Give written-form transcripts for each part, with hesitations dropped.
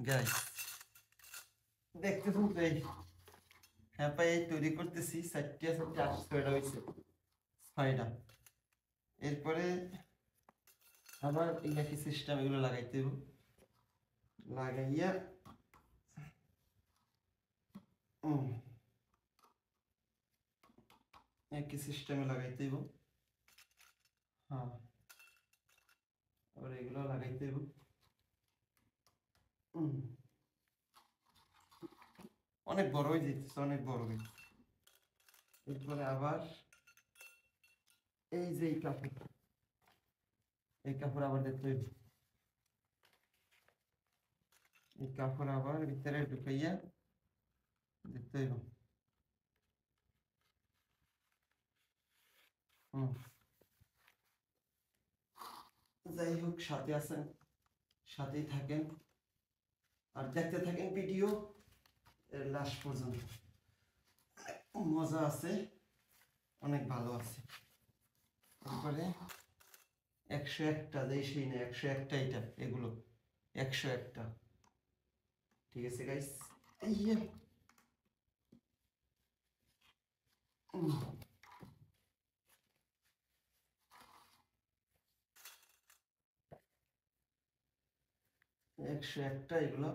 Guys দেখতেছেন তো, এই হ্যাঁ পাই এই তৈরি করতেছি, 4টা 6টা হয়েছে, 6টা। এরপরে আবার এই একই সিস্টেম এগুলো লাগাইতে হবে, লাগাইয়া একই সিস্টেমে লাগাইতে হবে। হ্যাঁ, আবার এগুলো লাগাইতে হবে। অনেক বড় হয়ে যেতেছে, অনেক বড় হয়ে। এরপরে আবার এই যে এই কাপড় আবার দেখতে হইবে, এই কাপড় আবার ভিতরে ঢুকাইয়া দেখতে হইব। যাই হোক, সাথে আছেন, সাথেই থাকেন আর দেখতে থাকেন ভিডিও এর লাস্ট পর্যন্ত। মজা আছে, অনেক ভালো আছে। তারপরে 101টা, যেই সেই না 101টা, এটা এগুলো 101টা। ঠিক আছে গাইস, ইয়ে 101টা এগুলো।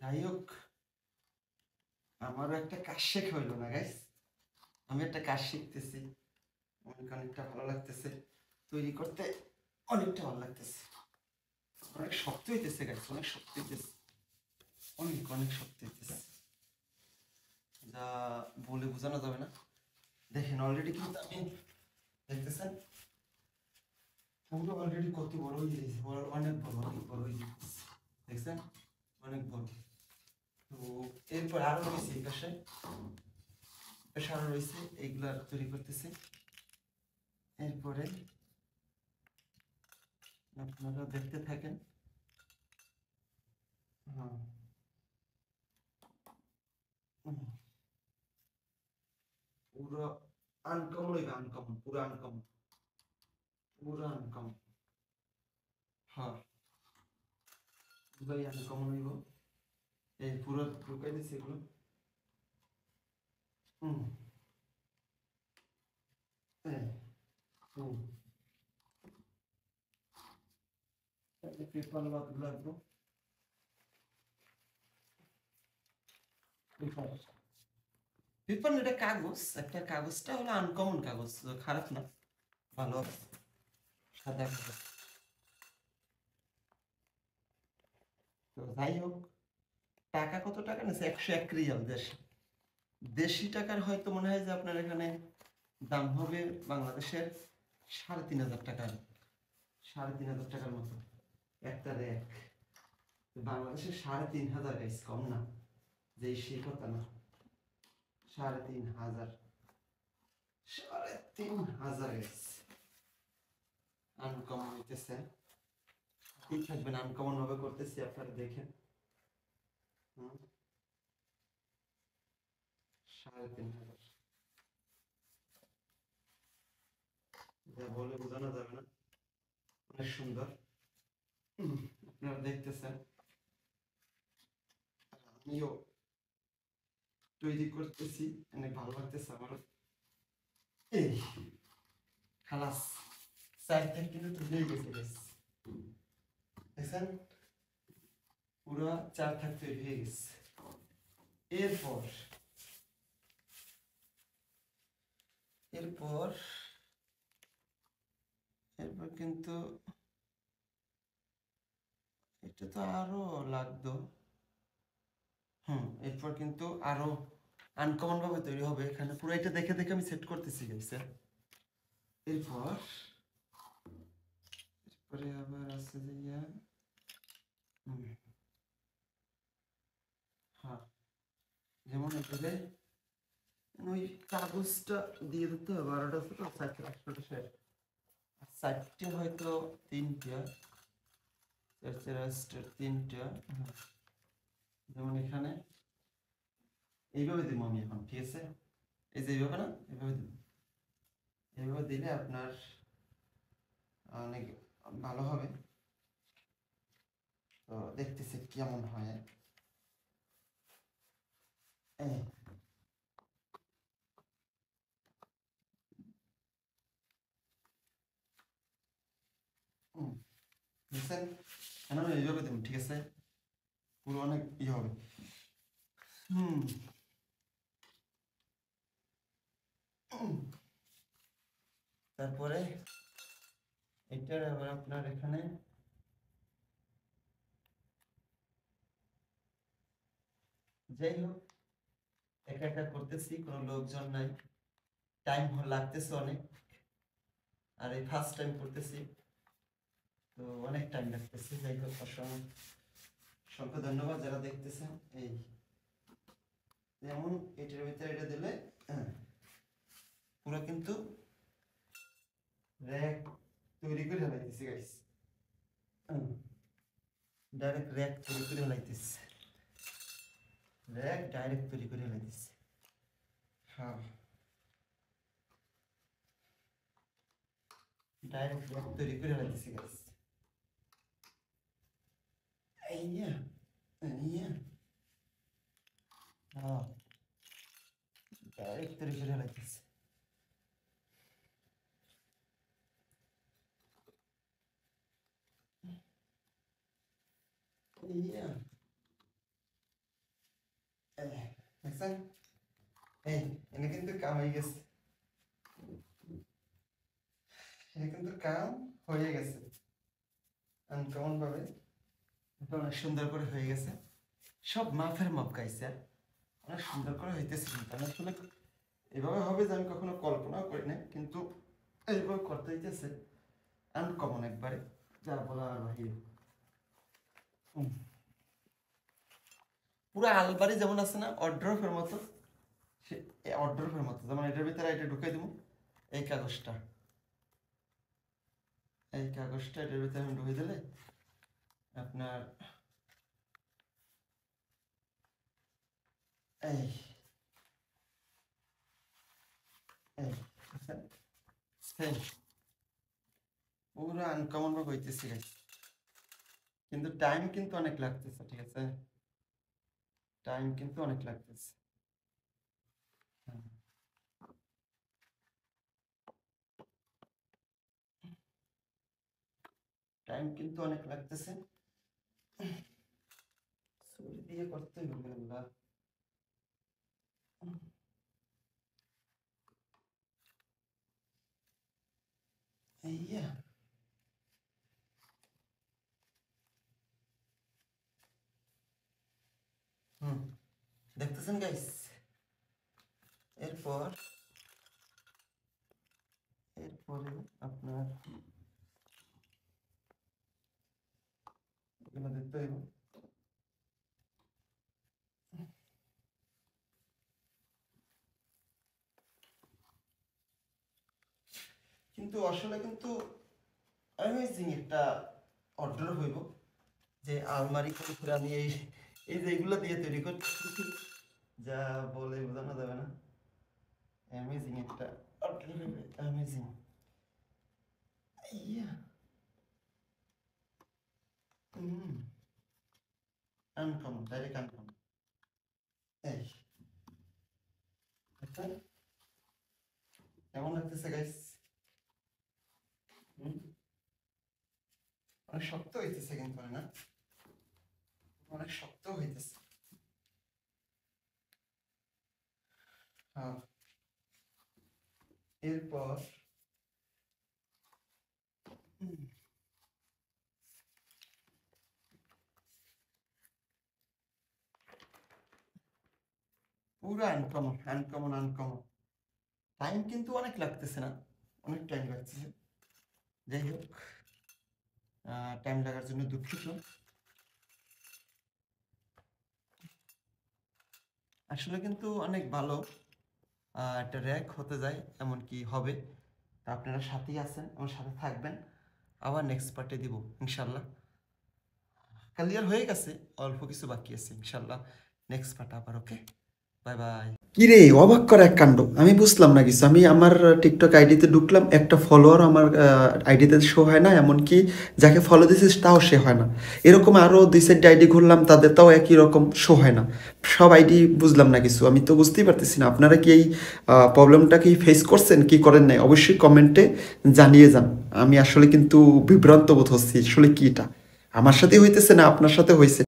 যাই হোক, আমারও একটা কাজ শেখা হইলো না গাইস, আমি একটা কাজ শিখতেছি, অনেকটা ভালো লাগতেছে, তৈরি করতে অনেকটা ভালো লাগতেছে, অনেক শক্ত হইতেছে গাইস, অনেক শক্ত হইতেছে, অনেক অনেক শক্ত হইতেছে, যা বলে বোঝানো যাবে না। দেখেন অলরেডি কিন্তু আমি, দেখতেছেন পুরো অলরেডি কত বড় হয়ে গেছে, অনেক বড়, অনেক বড় হয়ে গেছে, দেখছেন অনেক বড়। তো এরপর আরো রয়েছে এই পাশে, আরো রয়েছে, এইগুলা তৈরি করতেছে। এরপরে আপনারা দেখতে থাকেন। হ্যাঁ, পুরো আনকমন হইবে, আনকমন, পুরো আনকমন, পুরো আনকমন। হ্যাঁ, পুরাই আনকমন হইব। এই পুরো ঢুকাই দিছি এগুলো। হুম, হ্যাঁ, হুম, পেপার লাগবো, পেপার, পেপার না, এটা কাগজ, একটা কাগজটা হলো আনকমন কাগজ, খারাপ না, ভালো আছে, সাদা কাগজ। তো যাই হোক, টাকা কত টাকা নিচ্ছে? 101 রিয়াল, দেশি, দেশি টাকার হয়তো মনে হয় যে আপনার এখানে দাম হবে বাংলাদেশের 3,500 টাকা, 3,500 টাকার মতো একটা র্যাক। বাংলাদেশের 3,500 গাইস, কম না, যে সেই কথা না, 3,500, 3,500 গাইস, আনকমন হইতেছে, ঠিক থাকবেন, আনকমন ভাবে করতেছি, আপনারা দেখেন। 3,500, যা বলে বোঝানো যাবে না, অনেক সুন্দর। আপনারা দেখতেছেন, আমিও তৈরি করতেছি, অনেক ভালো লাগতেছে আমার। এই খালাস, 4 থেকে হয়ে গেছে গাইস, দেখছেন পুরো 4 তৈরি হয়ে গেছে। এরপর এরপর এরপর কিন্তু এটা তো আরো লাগতো। এরপর কিন্তু আরো আনকমন ভাবে তৈরি হবে, এখানে পুরো এটা দেখে দেখে আমি সেট করতেছি গাইস। এরপর এরপরে আবার আছে যে হ্যাঁ, যেমন এখানে ওই কাগজটা দিয়ে দিতে হবে, 12টা ছিল, 4টা শেষ, আর 4টে হয়তো 3টা, 3টা। যেমন এখানে এইভাবে দিব আমি এখন, ঠিক আছে, এই যে এইভাবে না, এইভাবে দিব, এইভাবে দিলে আপনার অনেক ভালো হবে। তো দেখতেছি কেমন হয়। এই বুঝছেন, কেন আমি এইভাবে দেবো, ঠিক আছে, পুরো অনেক হবে। হুম তারপরে এটার আবার আপনার এখানে যাই হোক একা একা করতেছি, কোনো লোকজন নাই, টাইম লাগতেছে অনেক, আর এই ফার্স্ট টাইম করতেছি, তো অনেক টাইম লাগতেছে। যাই হোক অসংখ্য ধন্যবাদ যারা দেখতেছেন। এই যেমন এটার ভিতরে এটা দিলে পুরো কিন্তু র্যাক তৈরি করে ফেলাইতেছি গাইস, ডাইরেক্ট র্যাক তৈরি করে ফেলাইতেছি, র্যাক ডাইরেক্ট তৈরি করে ফেলাইতেছি। হ্যাঁ, ডাইরেক্ট র্যাক তৈরি করে ফেলাইতেছি গাইস। এই হ্যাঁ, ডাইরেক্ট তৈরি করে ফেলাইতেছি। দেখছেন, এই এনে কিন্তু কাম হয়ে গেছে, এটা কিন্তু কাম হয়ে গেছে আনকমন ভাবে, এটা অনেক সুন্দর করে হয়ে গেছে, সব মাপের মাপ গাইছে, অনেক সুন্দর করে হইতেছে। কিন্তু আমি আসলে এভাবে হবে যে আমি কখনো কল্পনাও করি না, কিন্তু এইভাবে করতে হইতেছে আনকমন একবারে, যা বলার বাহিরে। পুরো আলমারি যেমন আছে না অর্ডারের মতো, সে অর্ডারের মতো, যেমন এটার ভিতরে এটা ঢুকাই দেবো, এই কাগজটা, এই কাগজটা এটার ভিতরে আমি ঢুকে দিলে আপনার এই পুরো আনকমন ভাবে হইতেছে গাইস, কিন্তু টাইম কিন্তু অনেক লাগতেছে, ঠিক আছে, টাইম কিন্তু অনেক লাগতেছে। টাইম কিন্তু অনেক লাগতেছে, ছুরি দিয়ে করতে হবে আল্লাহ। ইয়া দেখতেছেন গাইস, এরপর এরপরে আপনার এগুলো দেখতে হইব। কিন্তু আসলে কিন্তু অ্যামেজিং একটা অর্ডার হইব, যে আলমারি করে করে আমি এই এই যে এগুলো দিয়ে তৈরি করছি, যা বলে বোঝানো যাবে না, অ্যামেজিং একটা অর্ডার হইবে, অ্যামেজিং। ইয়া আনকমন, ডাইরেক্ট আনকমন। এই দেখছেন কেমন লাগতেছে গাইস? অনেক শক্ত হইতেছে কিন্তু, না অনেক শক্ত হইতেছে। হ্যাঁ, এরপর পুরো আনকমন আনকমন আনকমন, টাইম কিন্তু অনেক লাগতেছে না, অনেক টাইম লাগতেছে। যাই হোক, টাইম লাগার জন্য দুঃখিত। আসলে কিন্তু অনেক ভালো একটা র্যাক হতে যায়, এমনকি হবে। তা আপনারা সাথেই আছেন, আমার সাথে থাকবেন, আবার নেক্সট পার্টে দিব ইনশাল্লাহ। ক্লিয়ার হয়ে গেছে, অল্প কিছু বাকি আছে ইনশাল্লাহ, নেক্সট পার্ট আবার, ওকে। Bye bye. কি রে, অবাক করা এক কাণ্ড, আমি বুঝলাম না কিছু। আমি আমার টিকটক আইডিতে ঢুকলাম, একটা ফলোয়ার আমার আইডিতে শো হয় না, এমনকি যাকে ফলো দিছিস তাও সে হয় না। এরকম আরও 2-4টি আইডি ঘুরলাম, তাদের তাও একই রকম শো হয় না। সব আইডি বুঝলাম না কিছু, আমি তো বুঝতেই পারতেছি না। আপনারা কি এই প্রবলেমটা কি ফেস করছেন, কি করেন নাই, অবশ্যই কমেন্টে জানিয়ে যান। আমি আসলে কিন্তু বিভ্রান্ত বোধ হচ্ছি, আসলে কি এটা আমার সাথেই হইতেছে না আপনার সাথে হয়েছে।